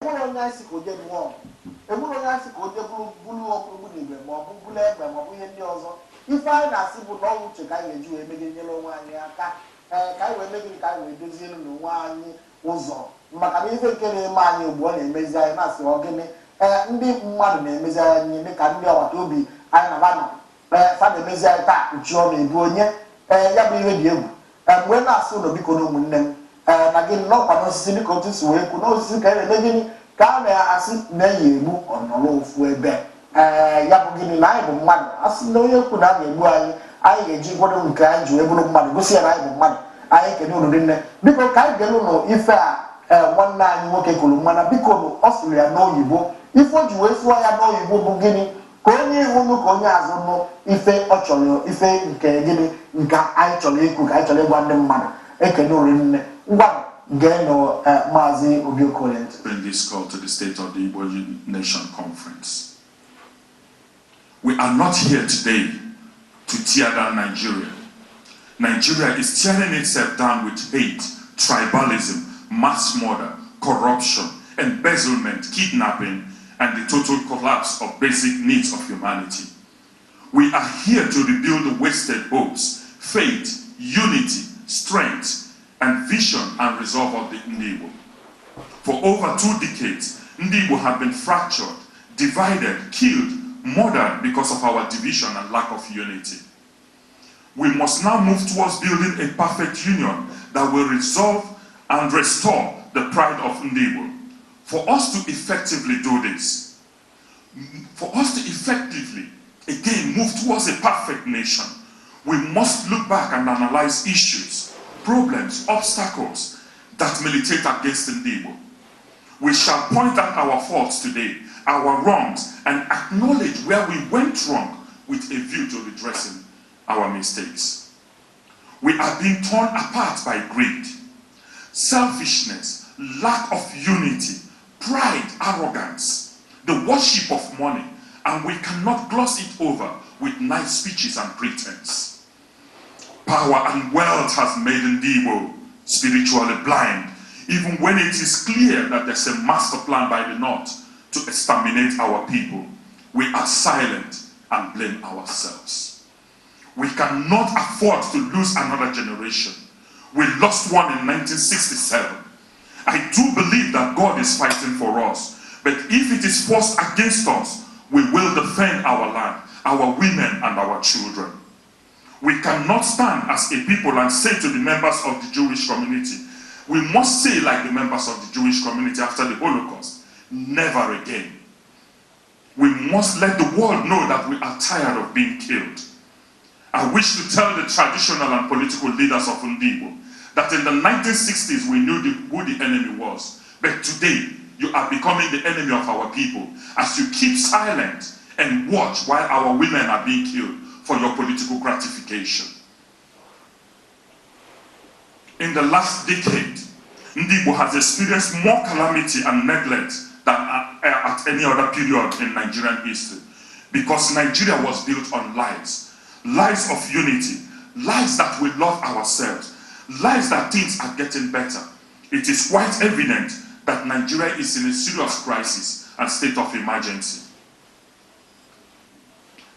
One nice go get warm. A woman nice go get blue or blue, more blue, more blue, if I ask you to carry you a making yellow one, I will make it carry with the zero one also. Macamife can man you born in Messiah, Master Organic, and be modern in Messiah, and make a meal to be Anavana. Father Messiah, which you only Bonia, Yabi with you. And when I saw the Bicono them, and again, no one was cynical to swear, could not see any come as it may you on the low way back. Yapogini live man, as no you could have a boy. I get what I'm trying to able money, go see a live man. I can do it because I don't know if one man you okay, Kulumana, because Austria know you. If what you waste, why I know you go beginning. Konye wonu konye azono ife ocholo ife nke gini nka actually cook actually one them man ekeno rinne ngwa geno Mazi Obi Okoli. Bring this call to the State of the Igbo Nation Conference. We are not here today to tear down Nigeria. Nigeria is tearing itself down with hate, tribalism, mass murder, corruption, embezzlement, kidnapping, and the total collapse of basic needs of humanity. We are here to rebuild the wasted hopes, faith, unity, strength, and vision and resolve of the Igbo. For over 2 decades, Igbo have been fractured, divided, killed, murdered because of our division and lack of unity. We must now move towards building a perfect union that will resolve and restore the pride of Igbo. For us to effectively do this, for us to effectively, again, move towards a perfect nation, we must look back and analyze issues, problems, obstacles that militate against Igbo. We shall point out our faults today, our wrongs, and acknowledge where we went wrong with a view to redressing our mistakes. We are being torn apart by greed, selfishness, lack of unity, pride, arrogance, the worship of money, and we cannot gloss it over with nice speeches and pretense. Power and wealth has made Igbo spiritually blind, even when it is clear that there's a master plan by the North to exterminate our people. We are silent and blame ourselves. We cannot afford to lose another generation. We lost one in 1967. I do believe that God is fighting for us, but if it is forced against us, we will defend our land, our women, and our children. We cannot stand as a people and say to the members of the Jewish community, we must say like the members of the Jewish community after the Holocaust, never again. We must let the world know that we are tired of being killed. I wish to tell the traditional and political leaders of Igbo that in the 1960s we knew who the enemy was, but today you are becoming the enemy of our people as you keep silent and watch while our women are being killed for your political gratification. In the last decade, Igbo has experienced more calamity and neglect than at any other period in Nigerian history, because Nigeria was built on lies. Lies of unity, lies that we love ourselves, lies that things are getting better. It is quite evident that Nigeria is in a serious crisis and state of emergency.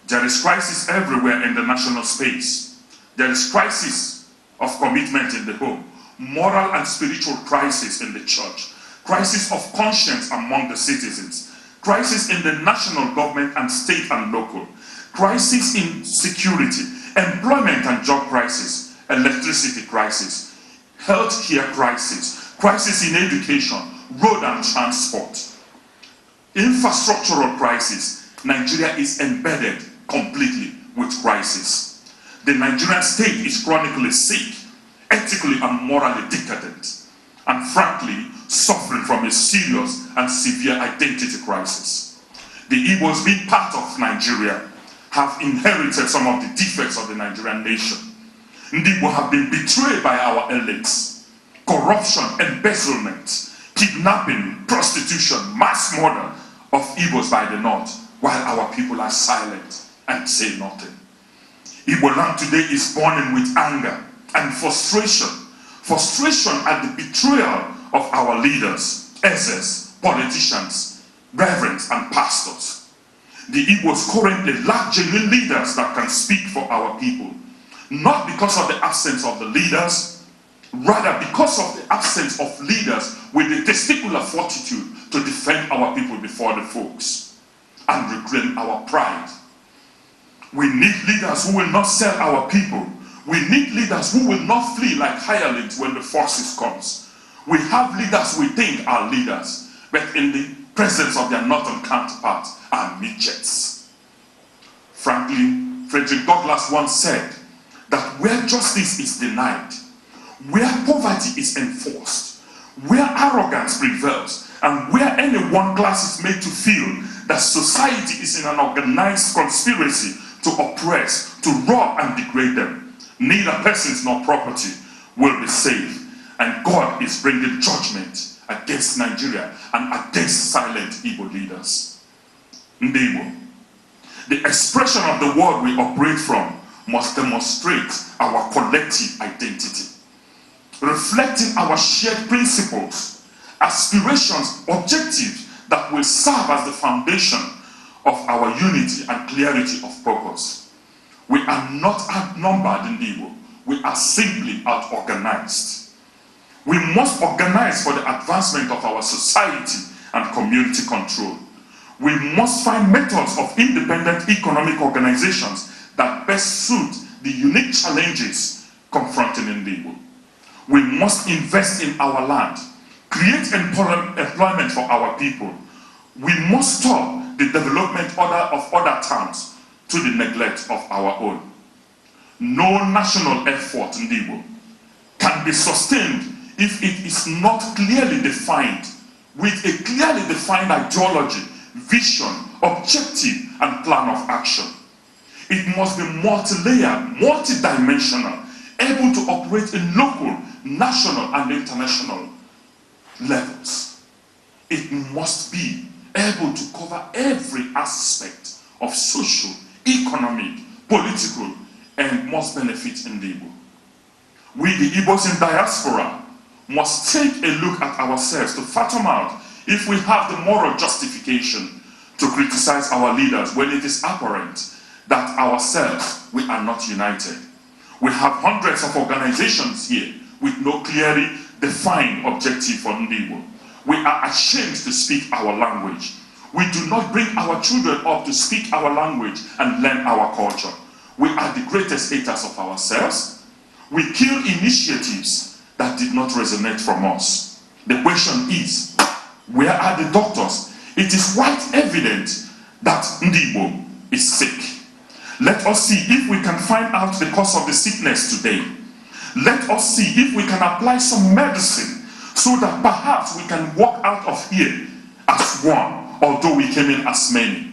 There is crisis everywhere in the national space. There is crisis of commitment in the home, moral and spiritual crisis in the church, crisis of conscience among the citizens, crisis in the national government and state and local, crisis in security, employment and job crisis, electricity crisis, health care crisis, crisis in education, road and transport, infrastructural crisis. Nigeria is embedded completely with crisis. The Nigerian state is chronically sick, ethically and morally decadent, and frankly, suffering from a serious and severe identity crisis. The Igbos, being part of Nigeria, have inherited some of the defects of the Nigerian nation. Igbo have been betrayed by our elites. Corruption, embezzlement, kidnapping, prostitution, mass murder of Igbos by the North, while our people are silent and say nothing. Igbo land today is burning with anger and frustration. Frustration at the betrayal of our leaders, Eses, politicians, reverends, and pastors. The Igbos currently lack genuine leaders that can speak for our people, not because of the absence of the leaders, rather because of the absence of leaders with the testicular fortitude to defend our people before the folks and reclaim our pride. We need leaders who will not sell our people. We need leaders who will not flee like hirelings when the forces comes. We have leaders we think are leaders, but in the presence of their northern counterparts are midgets. Frankly, Frederick Douglass once said that where justice is denied, where poverty is enforced, where arrogance prevails, and where any one class is made to feel that society is in an organized conspiracy to oppress, to rob and degrade them, neither persons nor property will be safe. And God is bringing judgment against Nigeria and against silent Igbo leaders. Ndebo, the expression of the world we operate from must demonstrate our collective identity, reflecting our shared principles, aspirations, objectives that will serve as the foundation of our unity and clarity of purpose. We are not outnumbered in Igbo. We are simply out-organized. We must organize for the advancement of our society and community control. We must find methods of independent economic organizations that best suit the unique challenges confronting Igbo. We must invest in our land, create employment for our people. We must stop the development of other towns to the neglect of our own. No national effort in Igbo can be sustained if it is not clearly defined with a clearly defined ideology, vision, objective, and plan of action. It must be multi-layered, multi-dimensional, able to operate in local, national, and international levels. It must be able to cover every aspect of social, economic, political, and must benefit Igbo. We, the Igbos in diaspora, must take a look at ourselves to fathom out if we have the moral justification to criticize our leaders when it is apparent that ourselves, we are not united. We have hundreds of organizations here with no clearly defined objective for Igbo. We are ashamed to speak our language. We do not bring our children up to speak our language and learn our culture. We are the greatest haters of ourselves. We kill initiatives that did not resonate from us. The question is, where are the doctors? It is quite evident that Igbo is sick. Let us see if we can find out the cause of the sickness today. Let us see if we can apply some medicine so that perhaps we can walk out of here as one, although we came in as many.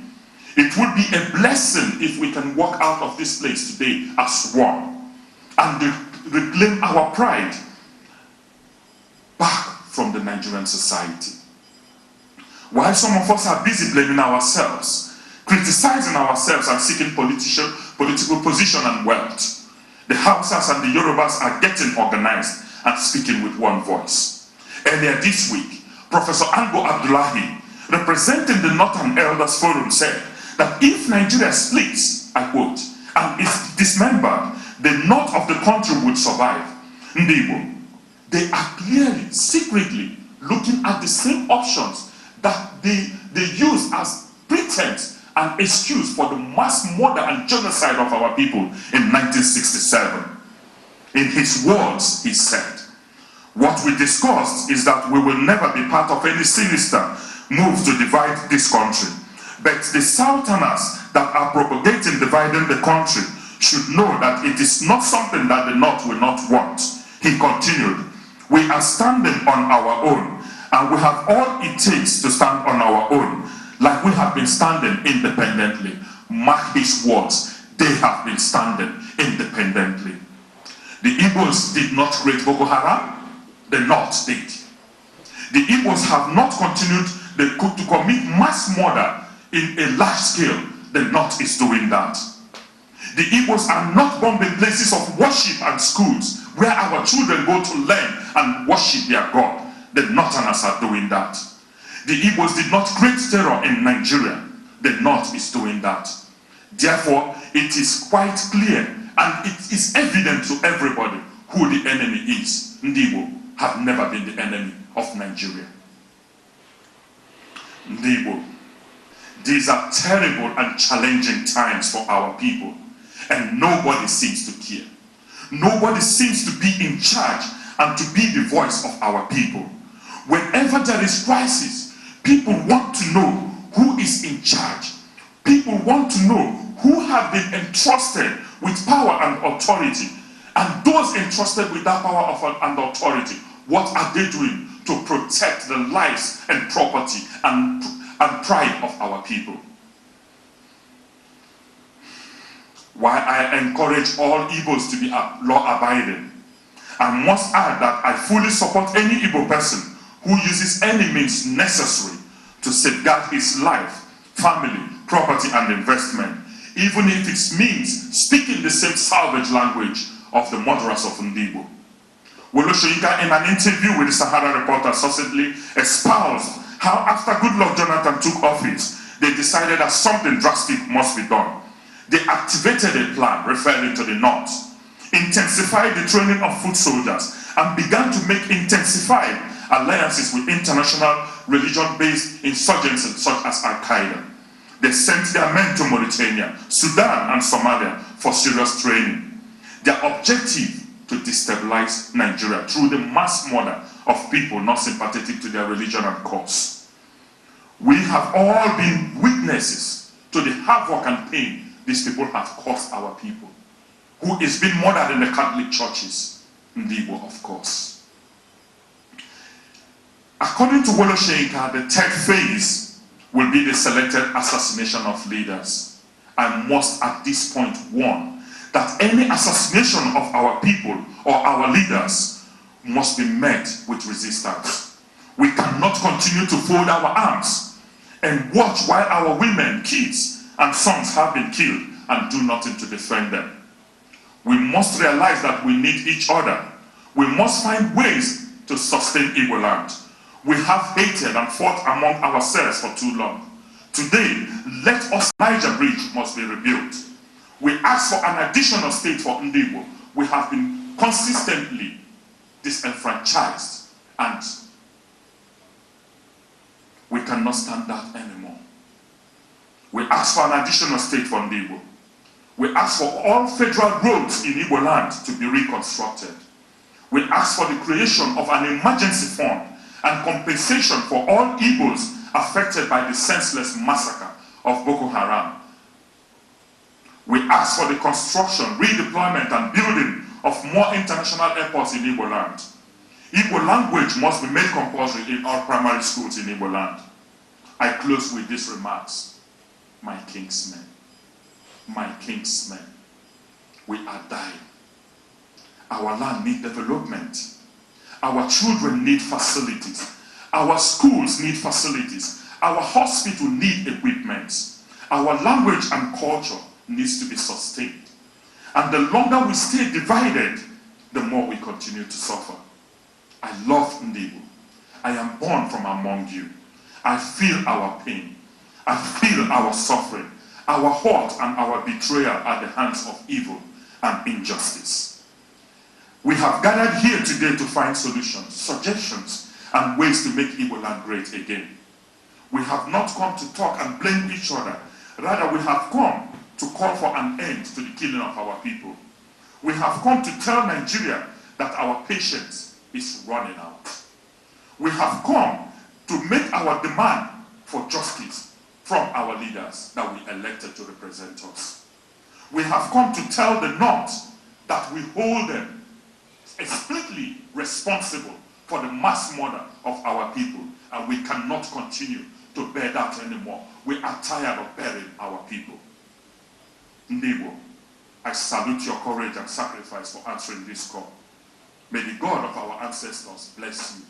It would be a blessing if we can walk out of this place today as one and reclaim our pride back from the Nigerian society. While some of us are busy blaming ourselves, criticizing ourselves and seeking political position and wealth, the Hausas and the Yorubas are getting organized and speaking with one voice. Earlier this week, Professor Ango Abdullahi, representing the Northern Elders Forum, said that if Nigeria splits, I quote, and is dismembered, the north of the country would survive. Ndebo, they are clearly, secretly looking at the same options that they use as pretense and excuse for the mass murder and genocide of our people in 1967. In his words, he said, "What we discussed is that we will never be part of any sinister move to divide this country. But the Southerners that are propagating dividing the country should know that it is not something that the North will not want." He continued, "We are standing on our own, and we have all it takes to stand on our own, like we have been standing independently." Mark his words, they have been standing independently. The Igbos did not create Boko Haram, the North did. The Igbos have not continued to commit mass murder in a large scale, the North is doing that. The Igbos are not bombing places of worship and schools where our children go to learn and worship their God. The Northerners are doing that. The Igbos did not create terror in Nigeria. The North is doing that. Therefore, it is quite clear and it is evident to everybody who the enemy is. Ndị Igbo have never been the enemy of Nigeria. Ndị Igbo, these are terrible and challenging times for our people, and nobody seems to care. Nobody seems to be in charge and to be the voice of our people. Whenever there is crisis, people want to know who is in charge. People want to know who have been entrusted with power and authority. And those entrusted with that power and authority, what are they doing to protect the lives and property and pride of our people? While I encourage all Igbos to be law-abiding, I must add that I fully support any Igbo person who uses any means necessary to safeguard his life, family, property, and investment, even if it means speaking the same salvage language of the murderers of Ndị Igbo. Woloshoyinka, in an interview with the Sahara Reporter, succinctly espoused how after Goodluck Jonathan took office, they decided that something drastic must be done. They activated a plan referring to the North, intensified the training of foot soldiers, and began to make intensified alliances with international religion-based insurgencies such as Al-Qaeda. They sent their men to Mauritania, Sudan, and Somalia for serious training. Their objective to destabilize Nigeria through the mass murder of people not sympathetic to their religion and cause. We have all been witnesses to the havoc and pain these people have caused our people, who is being murdered in the Catholic churches, Ndị Igbo, of course. According to Woloshoyinka, the third phase will be the selected assassination of leaders. I must at this point warn that any assassination of our people or our leaders must be met with resistance. We cannot continue to fold our arms and watch while our women, kids, and sons have been killed and do nothing to defend them. We must realize that we need each other. We must find ways to sustain Igbo land. We have hated and fought among ourselves for too long. Today, let us, Niger Bridge must be rebuilt. We ask for an additional state for Ndị Igbo. We have been consistently disenfranchised, and we cannot stand that anymore. We ask for an additional state for Ndị Igbo. We ask for all federal roads in Igbo land to be reconstructed. We ask for the creation of an emergency fund and compensation for all Igbos affected by the senseless massacre of Boko Haram. We ask for the construction, redeployment, and building of more international airports in Igbo land. Igbo language must be made compulsory in all primary schools in Igbo land. I close with these remarks. My kingsmen, we are dying. Our land needs development. Our children need facilities. Our schools need facilities. Our hospital need equipment. Our language and culture needs to be sustained. And the longer we stay divided, the more we continue to suffer. I love Ndị Igbo. I am born from among you. I feel our pain. I feel our suffering, our hurt and our betrayal at the hands of evil and injustice. We have gathered here today to find solutions, suggestions, and ways to make Igbo land great again. We have not come to talk and blame each other. Rather, we have come to call for an end to the killing of our people. We have come to tell Nigeria that our patience is running out. We have come to make our demand for justice from our leaders that we elected to represent us. We have come to tell the North that we hold them explicitly responsible for the mass murder of our people, and we cannot continue to bear that anymore. We are tired of bearing our people. Ndị Igbo, I salute your courage and sacrifice for answering this call. May the God of our ancestors bless you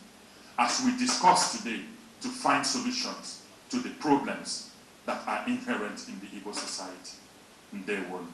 as we discuss today to find solutions to the problems that are inherent in the Igbo society. Ndewo.